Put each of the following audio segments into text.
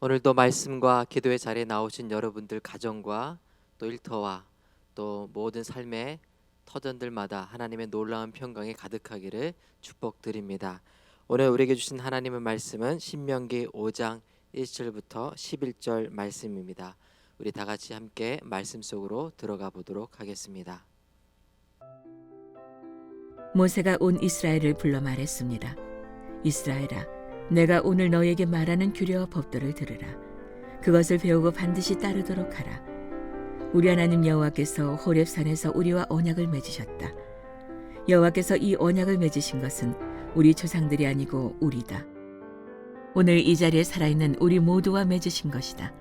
오늘도 말씀과 기도의 자리에 나오신 여러분들 가정과 또 일터와 또 모든 삶의 터전들마다 하나님의 놀라운 평강이 가득하기를 축복드립니다. 오늘 우리에게 주신 하나님의 말씀은 신명기 5장 1절부터 11절 말씀입니다. 우리 다 같이 함께 말씀 속으로 들어가 보도록 하겠습니다. 모세가 온 이스라엘을 불러 말했습니다. 이스라엘아, 내가 오늘 너에게 말하는 규례와 법도를 들으라. 그것을 배우고 반드시 따르도록 하라. 우리 하나님 여호와께서 호렙산에서 우리와 언약을 맺으셨다. 여호와께서 이 언약을 맺으신 것은 우리 조상들이 아니고 우리다. 오늘 이 자리에 살아있는 우리 모두와 맺으신 것이다.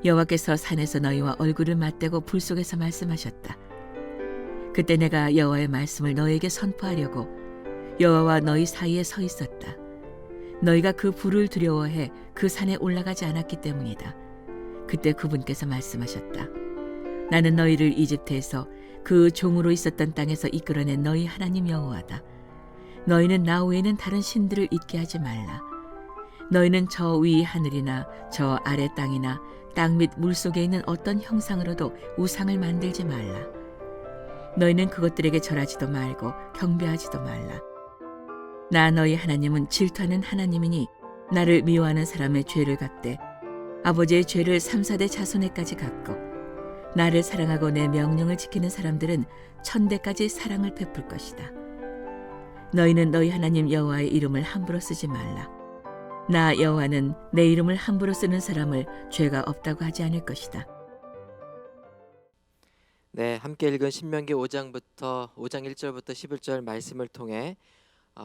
여호와께서 산에서 너희와 얼굴을 맞대고 불 속에서 말씀하셨다. 그때 내가 여호와의 말씀을 너에게 선포하려고 여호와와 너희 사이에 서 있었다. 너희가 그 불을 두려워해 그 산에 올라가지 않았기 때문이다. 그때 그분께서 말씀하셨다. 나는 너희를 이집트에서 그 종으로 있었던 땅에서 이끌어낸 너희 하나님 여호와다. 너희는 나 외에는 다른 신들을 잊게 하지 말라. 너희는 저 위 하늘이나 저 아래 땅이나 땅 밑 물속에 있는 어떤 형상으로도 우상을 만들지 말라. 너희는 그것들에게 절하지도 말고 경배하지도 말라. 나 너희 하나님은 질투하는 하나님이니 나를 미워하는 사람의 죄를 갚되 아버지의 죄를 3, 4대 자손에까지 갚고 나를 사랑하고 내 명령을 지키는 사람들은 1000대까지 사랑을 베풀 것이다. 너희는 너희 하나님 여호와의 이름을 함부로 쓰지 말라. 나 여호와는 내 이름을 함부로 쓰는 사람을 죄가 없다고 하지 않을 것이다. 네, 함께 읽은 신명기 5장 1절부터 11절 말씀을 통해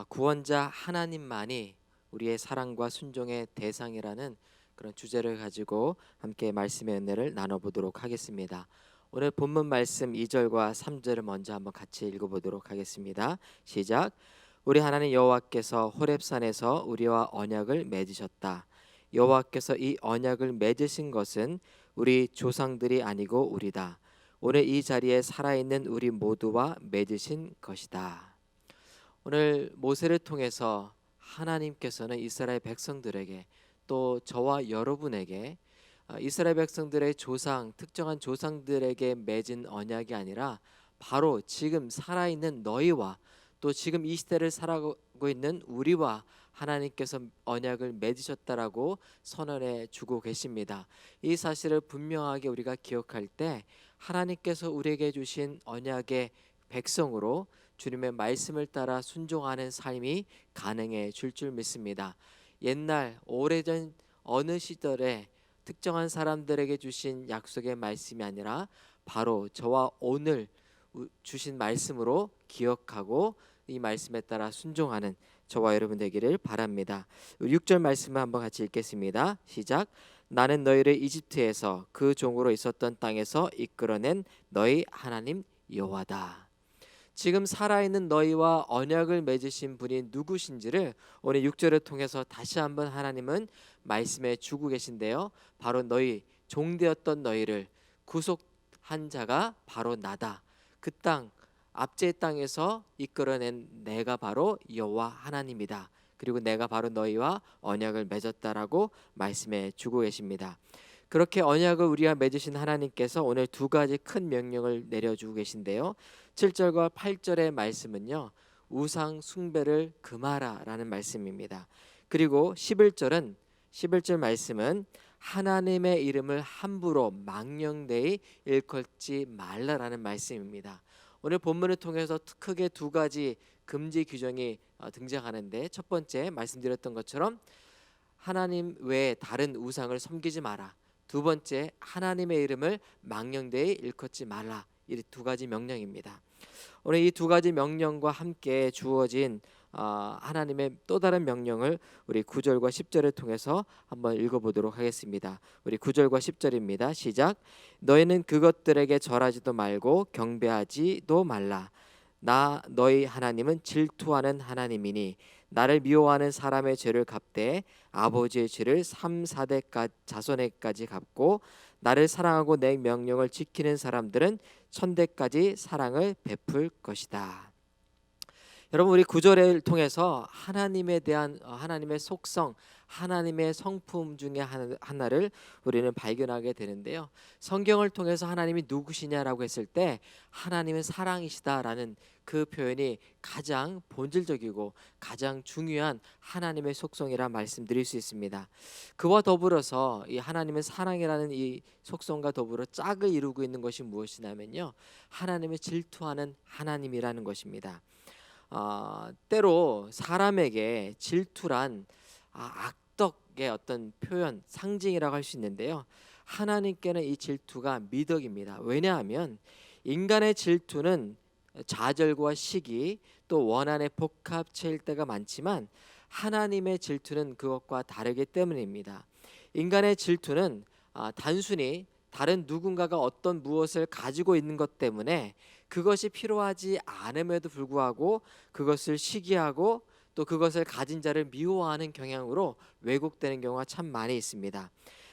구원자 하나님만이 우리의 사랑과 순종의 대상이라는 그런 주제를 가지고 함께 말씀의 은혜를 나눠보도록 하겠습니다. 오늘 본문 말씀 2절과 3절을 먼저 한번 같이 읽어보도록 하겠습니다. 시작. 우리 하나님 여호와께서 호렙산에서 우리와 언약을 맺으셨다. 여호와께서 이 언약을 맺으신 것은 우리 조상들이 아니고 우리다. 오늘 이 자리에 살아있는 우리 모두와 맺으신 것이다. 오늘 모세를 통해서 하나님께서는 이스라엘 백성들에게 또 저와 여러분에게 이스라엘 백성들의 조상, 특정한 조상들에게 맺은 언약이 아니라 바로 지금 살아있는 너희와 또 지금 이 시대를 살아가고 있는 우리와 하나님께서 언약을 맺으셨다라고 선언해 주고 계십니다. 이 사실을 분명하게 우리가 기억할 때 하나님께서 우리에게 주신 언약의 백성으로 주님의 말씀을 따라 순종하는 삶이 가능해 줄 믿습니다. 옛날 오래전 어느 시절에 특정한 사람들에게 주신 약속의 말씀이 아니라 바로 저와 오늘 주신 말씀으로 기억하고 이 말씀에 따라 순종하는 저와 여러분 되기를 바랍니다. 6절 말씀을 한번 같이 읽겠습니다. 시작. 나는 너희를 이집트에서 그 종으로 있었던 땅에서 이끌어낸 너희 하나님 여호와다. 지금 살아있는 너희와 언약을 맺으신 분이 누구신지를 오늘 6절을 통해서 다시 한번 하나님은 말씀해 주고 계신데요. 바로 너희 종되었던 너희를 구속한 자가 바로 나다. 그 땅 압제의 땅에서 이끌어낸 내가 바로 여호와 하나님이다. 그리고 내가 바로 너희와 언약을 맺었다라고 말씀해 주고 계십니다. 그렇게 언약을 우리와 맺으신 하나님께서 오늘 두 가지 큰 명령을 내려주고 계신데요. 7절과 8절의 말씀은요, 우상 숭배를 금하라라는 말씀입니다. 그리고 11절 말씀은 하나님의 이름을 함부로 망령되이 일컫지 말라라는 말씀입니다. 오늘 본문을 통해서 크게 두 가지 금지 규정이 등장하는데, 첫 번째 말씀드렸던 것처럼 하나님 외에 다른 우상을 섬기지 마라. 두 번째, 하나님의 이름을 망령되이 일컫지 말라. 이 두 가지 명령입니다. 오늘 이 두 가지 명령과 함께 주어진 하나님의 또 다른 명령을 우리 9절과 10절을 통해서 한번 읽어보도록 하겠습니다. 우리 9절과 10절입니다. 시작. 너희는 그것들에게 절하지도 말고 경배하지도 말라. 나 너희 하나님은 질투하는 하나님이니 나를 미워하는 사람의 죄를 갚되 아버지의 죄를 3, 4대 자손에까지 갚고 나를 사랑하고 내 명령을 지키는 사람들은 1000대까지 사랑을 베풀 것이다. 여러분, 우리 구절을 통해서 하나님에 대한 하나님의 속성, 하나님의 성품 중에 하나를 우리는 발견하게 되는데요. 성경을 통해서 하나님이 누구시냐라고 했을 때 하나님은 사랑이시다라는 그 표현이 가장 본질적이고 가장 중요한 하나님의 속성이라 말씀드릴 수 있습니다. 그와 더불어서 이 하나님은 사랑이라는 이 속성과 더불어 짝을 이루고 있는 것이 무엇이냐면요, 하나님의 질투하는 하나님이라는 때로 사람에게 질투란 악덕의 어떤 표현, 상징이라고 할 수 있는데요. 하나님께는 이 질투가 미덕입니다. 왜냐하면 인간의 질투는 좌절과 시기 또 원한의 복합체일 때가 많지만 하나님의 질투는 그것과 다르기 때문입니다. 인간의 질투는 단순히 다른 누군가가 어떤 무엇을 가지고 있는 것 때문에 그것이 필요하지 않음에도 불구하고 그것을 시기하고 또 그것을 가진 자를 미워하는 경향으로 왜곡되는 경우가 참 많이 있습니다.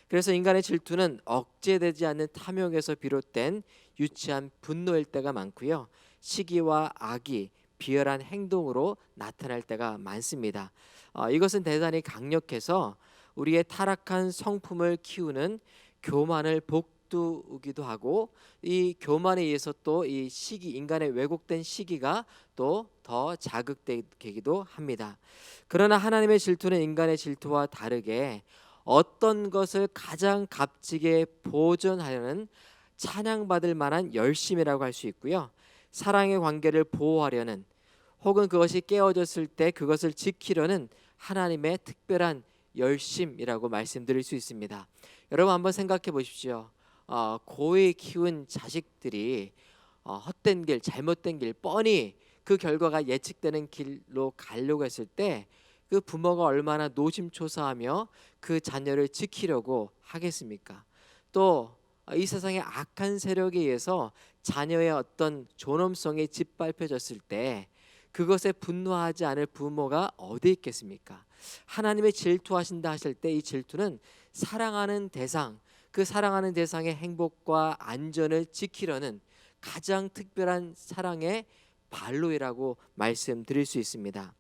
그래서 인간의 질투는 억제되지 않는 탐욕에서 비롯된 유치한 분노일 때가 많고요. 시기와 악이 비열한 행동으로 나타날 때가 많습니다. 이것은 대단히 강력해서 우리의 타락한 성품을 키우는 교만을 복두기도 하고 이 교만에 의해서 또 이 시기, 인간의 왜곡된 시기가 또 더 자극되기도 합니다. 그러나 하나님의 질투는 인간의 질투와 다르게 어떤 것을 가장 값지게 보존하려는 찬양받을 만한 열심이라고 할 수 있고요. 사랑의 관계를 보호하려는 혹은 그것이 깨어졌을 때 그것을 지키려는 하나님의 특별한 열심이라고 말씀드릴 수 있습니다. 여러분 한번 생각해 보십시오. 고이 키운 자식들이 헛된 길, 잘못된 길, 뻔히 그 결과가 예측되는 길로 가려고 했을 때 그 부모가 얼마나 노심초사하며 그 자녀를 지키려고 하겠습니까? 또 이 세상의 악한 세력에 의해서 자녀의 어떤 존엄성이 짓밟혀졌을 때 그것에 분노하지 않을 부모가 어디 있겠습니까? 하나님의 질투하신다 하실 때 이 질투는 사랑하는 대상, 그 사랑하는 대상의 행복과 안전을 지키려는 가장 특별한 사랑의 발로이라고 말씀드릴 수 있습니다.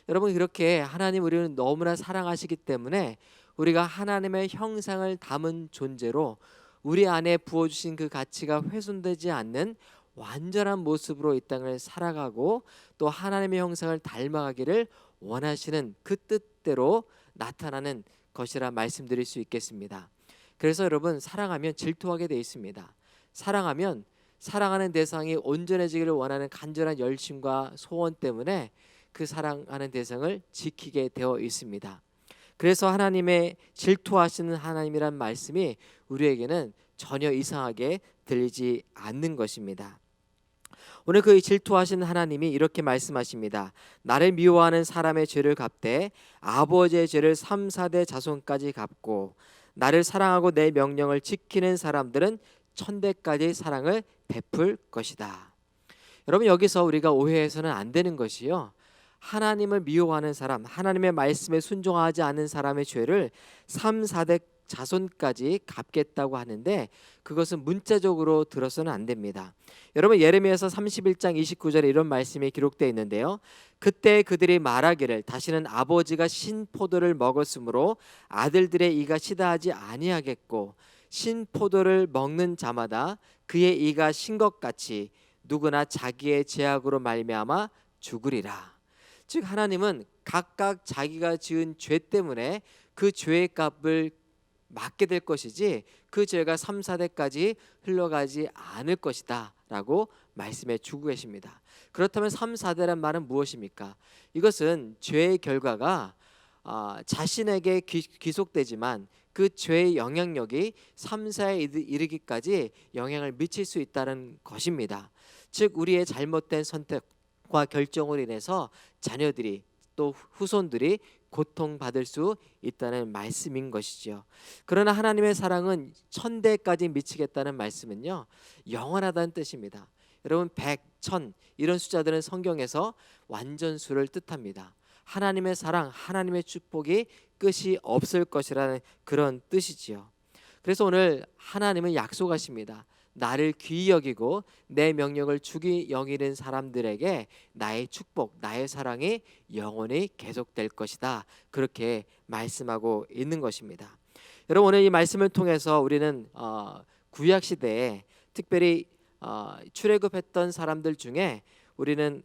여러분, 그렇게 하나님 우리는 너무나 사랑하시기 때문에 우리가 하나님의 형상을 담은 존재로 우리 안에 부어주신 그 가치가 훼손되지 않는 완전한 모습으로 이 땅을 살아가고 또 하나님의 형상을 닮아가기를 원하시는 그 뜻대로 나타나는 것이라 말씀드릴 수 있겠습니다. 그래서 여러분, 사랑하면 질투하게 돼 있습니다. 사랑하면 사랑하는 대상이 온전해지기를 원하는 간절한 열심과 소원 때문에 그 사랑하는 대상을 지키게 되어 있습니다. 그래서 하나님의 질투하시는 하나님이란 말씀이 우리에게는 전혀 이상하게 들리지 않는 것입니다. 오늘 그 질투하시는 하나님이 이렇게 말씀하십니다. 나를 미워하는 사람의 죄를 갚되 아버지의 죄를 3, 4대 자손까지 갚고 나를 사랑하고 내 명령을 지키는 사람들은 천대까지 사랑을 베풀 것이다. 여러분, 여기서 우리가 오해해서는 안 되는 것이요, 하나님을 미워하는 사람, 하나님의 말씀에 순종하지 않는 사람의 죄를 3, 4대 자손까지 갚겠다고 하는데 그것은 문자적으로 들어서는 안 됩니다. 여러분, 예레미야서 31장 29절에 이런 말씀이 기록되어 있는데요. 그때 그들이 말하기를 다시는 아버지가 신포도를 먹었으므로 아들들의 이가 시다하지 아니하겠고 신포도를 먹는 자마다 그의 이가 신 것 같이 누구나 자기의 죄악으로 말미암아 죽으리라. 즉 하나님은 각각 자기가 지은 죄 때문에 그 죄의 값을 맞게 될 것이지 그 죄가 3, 4대까지 흘러가지 않을 것이다 라고 말씀해 주고 계십니다. 그렇다면 3, 4대란 말은 무엇입니까? 이것은 죄의 결과가 자신에게 귀속되지만 그 죄의 영향력이 3, 4에 이르기까지 영향을 미칠 수 있다는 것입니다. 즉 우리의 잘못된 선택과 결정으로 인해서 자녀들이 또 후손들이 고통받을 수 있다는 말씀인 것이죠. 그러나 하나님의 사랑은 천대까지 미치겠다는 말씀은요, 영원하다는 뜻입니다. 여러분, 100, 1000 이런 숫자들은 성경에서 완전수를 뜻합니다. 하나님의 사랑, 하나님의 축복이 끝이 없을 것이라는 그런 뜻이지요. 그래서 오늘 하나님은 약속하십니다. 나를 귀히 여기고 내 명령을 주기 여기는 사람들에게 나의 축복, 나의 사랑이 영원히 계속될 것이다. 그렇게 말씀하고 있는 것입니다. 여러분, 오늘 이 말씀을 통해서 우리는 구약 시대에 특별히 출애굽했던 사람들 중에 우리는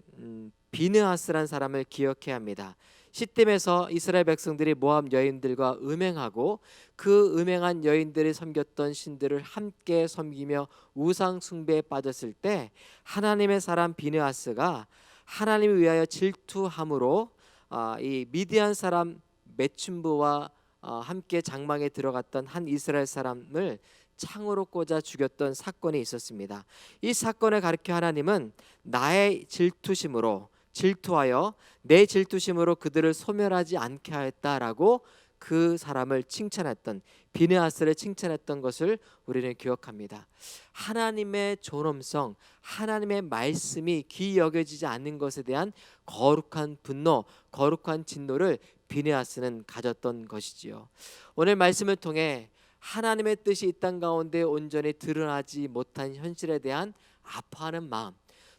비느하스란 사람을 기억해야 합니다. 시딤에서 이스라엘 백성들이 모압 여인들과 음행하고 그 음행한 여인들이 섬겼던 신들을 함께 섬기며 우상 숭배에 빠졌을 때 하나님의 사람 비느하스가 하나님을 위하여 질투함으로 이 미디안 사람 메춘부와 함께 장막에 들어갔던 한 이스라엘 사람을 창으로 꽂아 죽였던 사건이 있었습니다. 이 사건을 가리켜 하나님은 나의 질투하여 내 질투심으로 그들을 소멸하지 않게 하였다라고 그 사람을 칭찬했던, 비느하스를 칭찬했던 것을 우리는 기억합니다. 하나님의 존엄성, 하나님의 말씀이 귀히 여겨지지 않는 것에 대한 거룩한 분노, 거룩한 진노를 비느하스는 가졌던 것이지요. 오늘 말씀을 통해 하나님의 뜻이 이 땅 가운데 온전히 드러나지 못한 현실에 대한 아파하는 마음,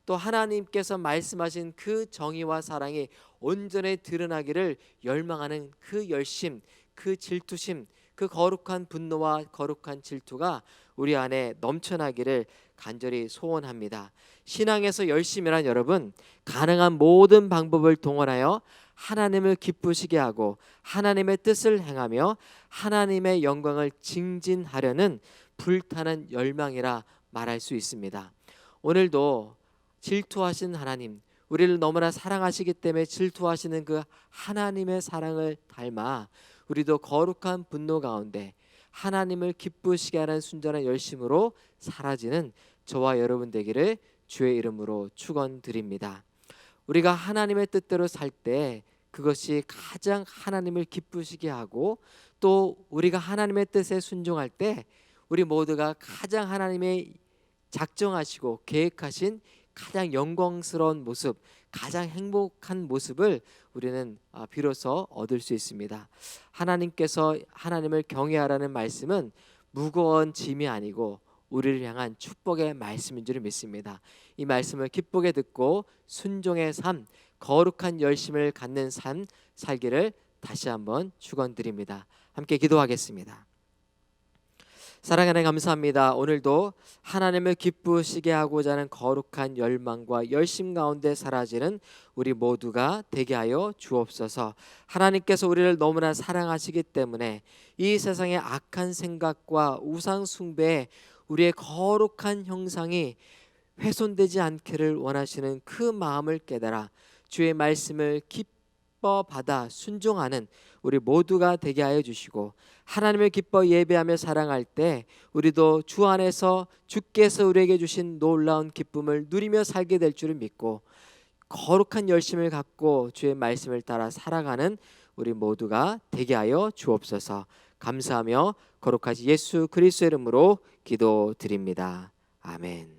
또 하나님께서 말씀하신 그 정의와 사랑이 온전히 드러나기를 열망하는 그 열심, 그 질투심, 그 거룩한 분노와 거룩한 질투가 우리 안에 넘쳐나기를 간절히 소원합니다. 신앙에서 열심이란 여러분, 가능한 모든 방법을 동원하여 하나님을 기쁘시게 하고 하나님의 뜻을 행하며 하나님의 영광을 증진하려는 불타는 열망이라 말할 수 있습니다. 오늘도 질투하신 하나님, 우리를 너무나 사랑하시기 때문에 질투하시는 그 하나님의 사랑을 닮아 우리도 거룩한 분노 가운데 하나님을 기쁘시게 하는 순전한 열심으로 사라지는 저와 여러분 되기를 주의 이름으로 축원드립니다. 우리가 하나님의 뜻대로 살 때 그것이 가장 하나님을 기쁘시게 하고, 또 우리가 하나님의 뜻에 순종할 때 우리 모두가 가장 하나님의 작정하시고 계획하신 가장 영광스러운 모습, 가장 행복한 모습을 우리는 비로소 얻을 수 있습니다. 하나님께서 하나님을 경외하라는 말씀은 무거운 짐이 아니고 우리를 향한 축복의 말씀인 줄 믿습니다. 이 말씀을 기쁘게 듣고 순종의 삶, 거룩한 열심을 갖는 삶 살기를 다시 한번 축원드립니다. 함께 기도하겠습니다. 사랑하는 하나님, 감사합니다. 오늘도 하나님을 기쁘시게 하고자 하는 거룩한 열망과 열심 가운데 사라지는 우리 모두가 되게 하여 주옵소서. 하나님께서 우리를 너무나 사랑하시기 때문에 이 세상의 악한 생각과 우상 숭배에 우리의 거룩한 형상이 훼손되지 않기를 원하시는 그 마음을 깨달아 주의 말씀을 기뻐 받아 순종하는 우리 모두가 되게 하여 주시고, 하나님을 기뻐 예배하며 사랑할 때 우리도 주 안에서 주께서 우리에게 주신 놀라운 기쁨을 누리며 살게 될 줄을 믿고, 거룩한 열심을 갖고 주의 말씀을 따라 살아가는 우리 모두가 되게 하여 주옵소서. 감사하며 거룩하신 예수 그리스도의 이름으로 기도드립니다. 아멘.